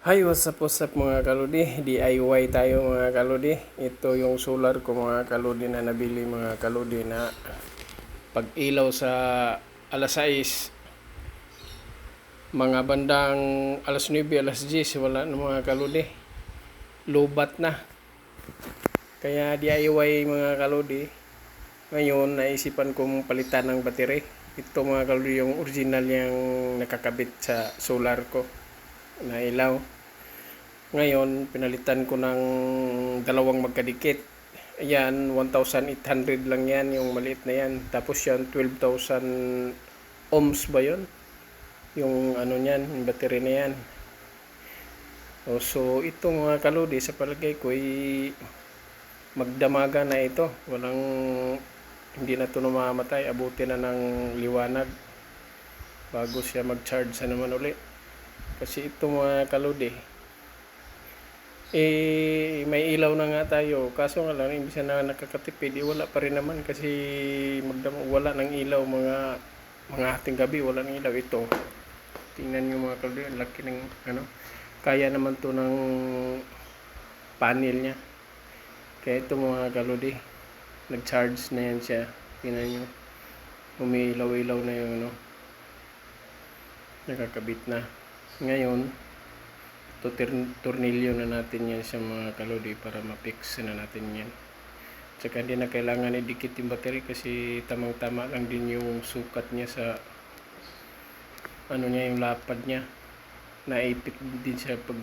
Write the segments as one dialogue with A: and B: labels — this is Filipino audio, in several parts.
A: Hi, what's up mga kaludi? DIY tayo mga kaludi. Ito yung solar ko mga kaludi na nabili mga kaludi na pag ilaw sa alas 6, mga bandang alas 9, alas 10, wala na mga kaludi. Lobat na. Kaya DIY mga kaludi. Ngayon, naisipan kong palitan ng battery. Ito mga kaludi yung original yung nakakabit sa solar ko na ilaw. Ngayon, pinalitan ko ng dalawang magkadikit. Ayan, 1,800 lang yan, yung maliit na yan. Tapos yan, 12,000 ohms ba yun? Yung ano yan, yung battery na yan. So, ito mga kaludi, sa palagay ko, magdamaga na ito. Hindi na ito namamatay. Abutin na ng liwanag bago siya mag-charge na naman uli. Kasi ito mga kaludi, may ilaw na nga tayo, kaso nga lang imbis na nakakatipid, wala pa rin naman kasi wala ng ilaw mga hating gabi, wala ng ilaw. Ito, tingnan nyo mga kaludi, ang laki ng kaya naman to ng panel nya. Kaya ito mga kaludi, nag-charge na yan siya. Tingnan nyo, umiilaw-ilaw na yung nakakabit na. Ngayon, tornilyo na natin yan sa mga kaludi para ma-fix na natin yan. Tsaka hindi na kailangan idikit yung battery kasi tamang-tama lang din yung sukat niya sa yung lapad niya. Naipit din siya pag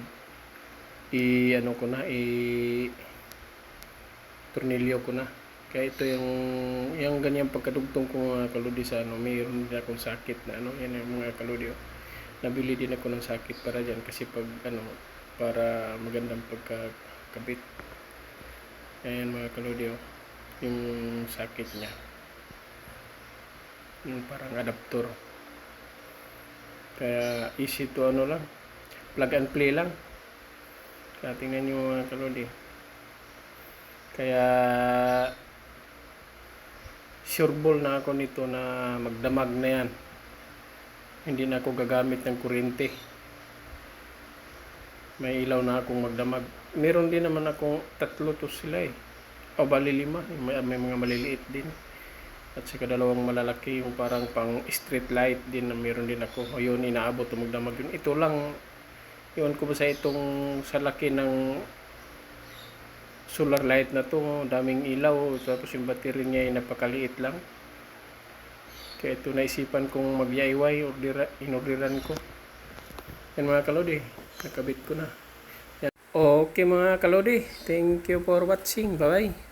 A: tornilyo ko na. Kaya ito yung ganyang pagkadugtong ko mga kaludi sa mayroon din akong sakit na yan yung mga kaludi. Nabili din ako ng sakit para dyan kasi para magandang pagkakabit. Ayan mga kaludi, yung sakit niya, yung parang adapter. Kaya easy to lang, plug and play lang. Kaya tingnan nyo mga kaludi. Kaya sureball na ako nito na magdamag na yan. Hindi na ako gagamit ng kuryente. May ilaw na akong magdamag. Meron din naman akong 3 to sila o bali 5. May mga maliliit din. At saka 2 malalaki, yung parang pang street light din na meron din ako. O yun, inaabot o magdamag yun. Ito lang, yun ko ba sa sa laki ng solar light na to, daming ilaw. Tapos yung battery niya ay napakaliit lang. Kaya ito naisipan kong mag-DIY, inorderan ko. Yan mga kalodi, nakabit ko na. Yan. Okay mga kalodi, thank you for watching. Bye bye.